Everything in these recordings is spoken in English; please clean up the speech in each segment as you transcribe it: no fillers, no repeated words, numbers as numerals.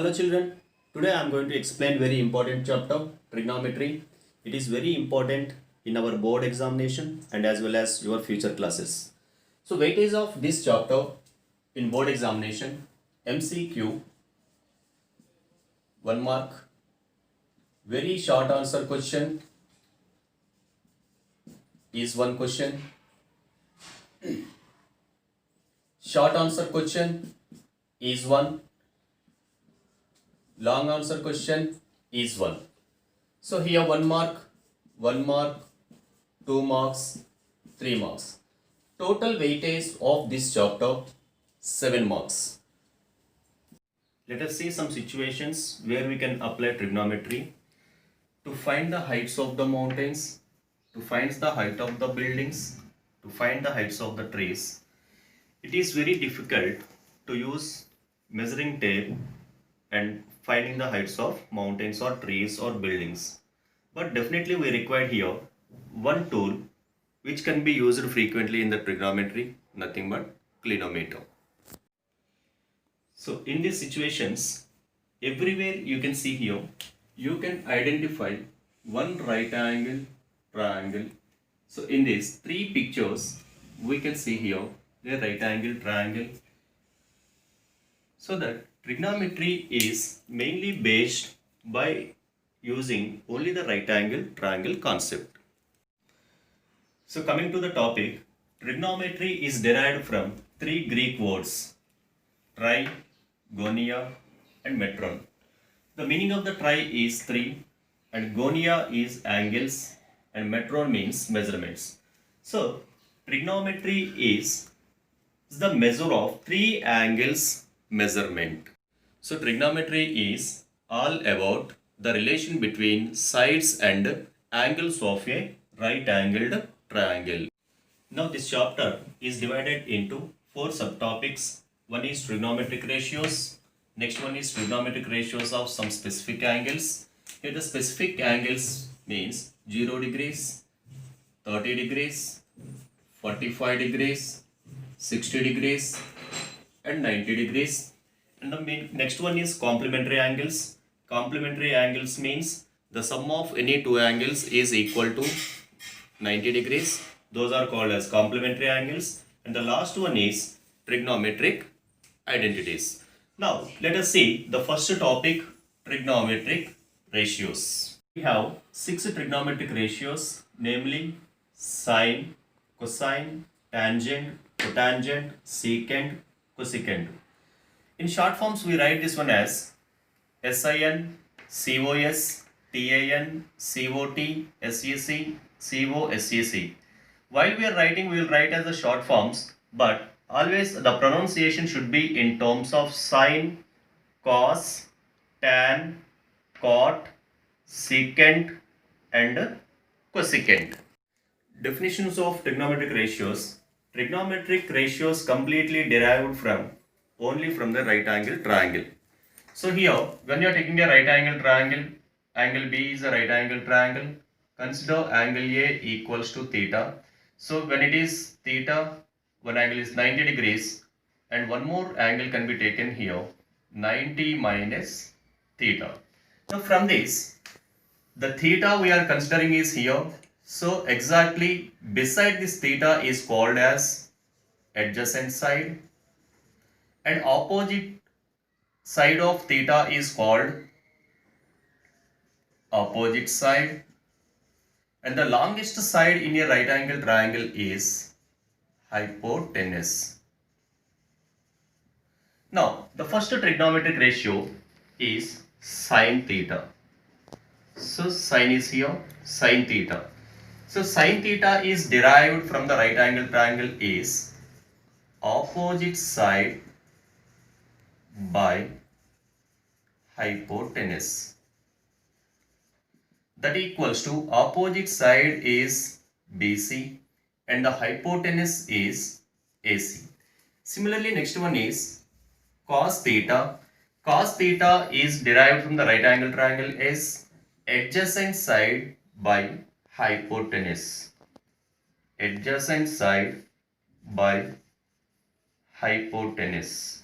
Hello children, today I am going to explain very important chapter trigonometry. It is very important in our board examination and as well as your future classes. So weightage of this chapter in board examination, MCQ 1 mark, very short answer question is one question, short answer question is one, long answer question is one. So here 1 mark, 2 marks, 3 marks. Total weightage of this chapter 7 marks. Let us see some situations where we can apply trigonometry to find the heights of the mountains, to find the height of the buildings, to find the heights of the trees. It is very difficult to use measuring tape and finding the heights of mountains or trees or buildings. But definitely we require here one tool which can be used frequently in the trigonometry, nothing but clinometer. So in these situations, everywhere you can see here, you can identify one right angle triangle. So in these three pictures, we can see here the right angle triangle. So that trigonometry is mainly based by using only the right angle triangle concept. So coming to the topic, trigonometry is derived from three Greek words, tri, gonia and metron. The meaning of the tri is three and gonia is angles and metron means measurements. So trigonometry is the measure of three angles measurement. So trigonometry is all about the relation between sides and angles of a right angled triangle. Now this chapter is divided into four subtopics. One is trigonometric ratios. Next one is trigonometric ratios of some specific angles. Here the specific angles means 0 degrees, 30 degrees, 45 degrees, 60 degrees and 90 degrees. And the next one is complementary angles. Complementary angles means the sum of any two angles is equal to 90 degrees. Those are called as complementary angles. And the last one is trigonometric identities. Now let us see the first topic, trigonometric ratios. We have six trigonometric ratios, namely sine, cosine, tangent, cotangent, secant, cosecant. In short forms, we write this one as SIN, COS, TAN, COT, SEC, COSEC. While we are writing, we will write as the short forms, but always the pronunciation should be in terms of sine, cos, tan, cot, secant and cosecant. Definitions of trigonometric ratios. Trigonometric ratios completely derived from only from the right angle triangle. So here, when you are taking a right angle triangle, angle B is a right angle triangle. Consider angle A equals to theta. So when it is theta, one angle is 90 degrees and one more angle can be taken here, 90 minus theta. Now from this, the theta we are considering is here. So exactly beside this theta is called as adjacent side and opposite side of theta is called opposite side and the longest side in a right angle triangle is hypotenuse. Now the first trigonometric ratio is sine theta. So sine is here, sine theta. So sine theta is derived from the right angle triangle is opposite side by hypotenuse. That equals to opposite side is BC and the hypotenuse is AC. Similarly, next one is cos theta. Cos theta is derived from the right angle triangle as adjacent side by hypotenuse. Adjacent side by hypotenuse.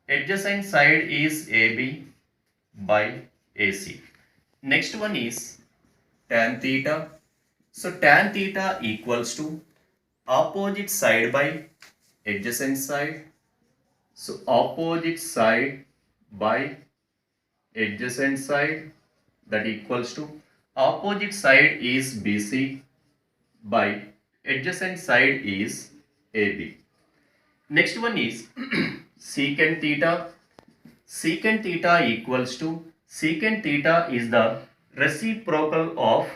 Adjacent side is AB by AC. Next one is tan theta. So tan theta equals to opposite side by adjacent side. So opposite side by adjacent side, that equals to opposite side is BC by adjacent side is AB. Next one is secant theta. Secant theta equals to, secant theta is the reciprocal of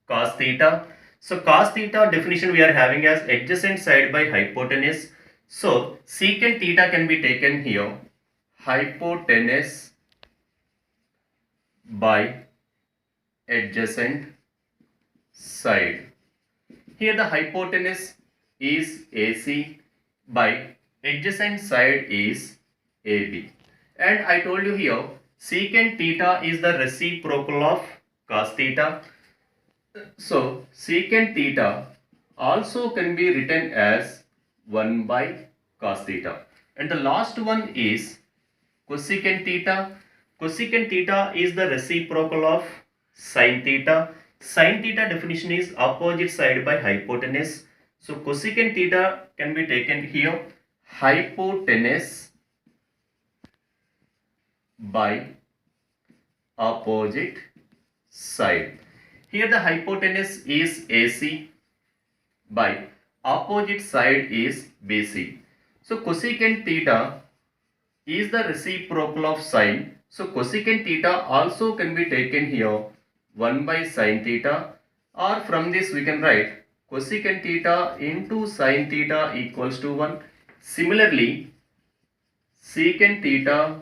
cos theta. So cos theta definition we are having as adjacent side by hypotenuse. So secant theta can be taken here hypotenuse by adjacent side. Here the hypotenuse is AC by adjacent side is AB. And I told you here secant theta is the reciprocal of cos theta. So secant theta also can be written as 1 by cos theta. And the last one is cosecant theta. Cosecant theta is the reciprocal of sin theta. Sin theta definition is opposite side by hypotenuse. So cosecant theta can be taken here hypotenuse by opposite side. Here the hypotenuse is AC by opposite side is BC. So cosecant theta is the reciprocal of sine. So cosecant theta also can be taken here 1 by sin theta, or from this we can write cosecant theta into sin theta equals to 1. Similarly, secant theta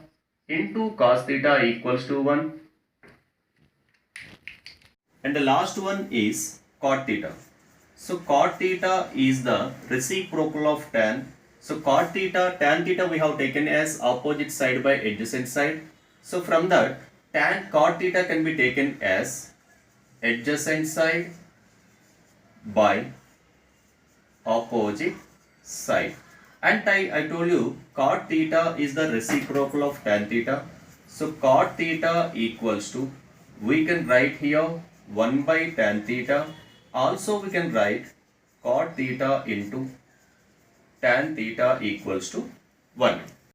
into cos theta equals to 1. And the last one is cot theta. So cot theta is the reciprocal of tan. So cot theta, tan theta we have taken as opposite side by adjacent side. So from that, tan cot theta can be taken as adjacent side by opposite side. And I told you cot theta is the reciprocal of tan theta. So cot theta equals to, we can write here 1 by tan theta. Also we can write cot theta into tan theta equals to 1.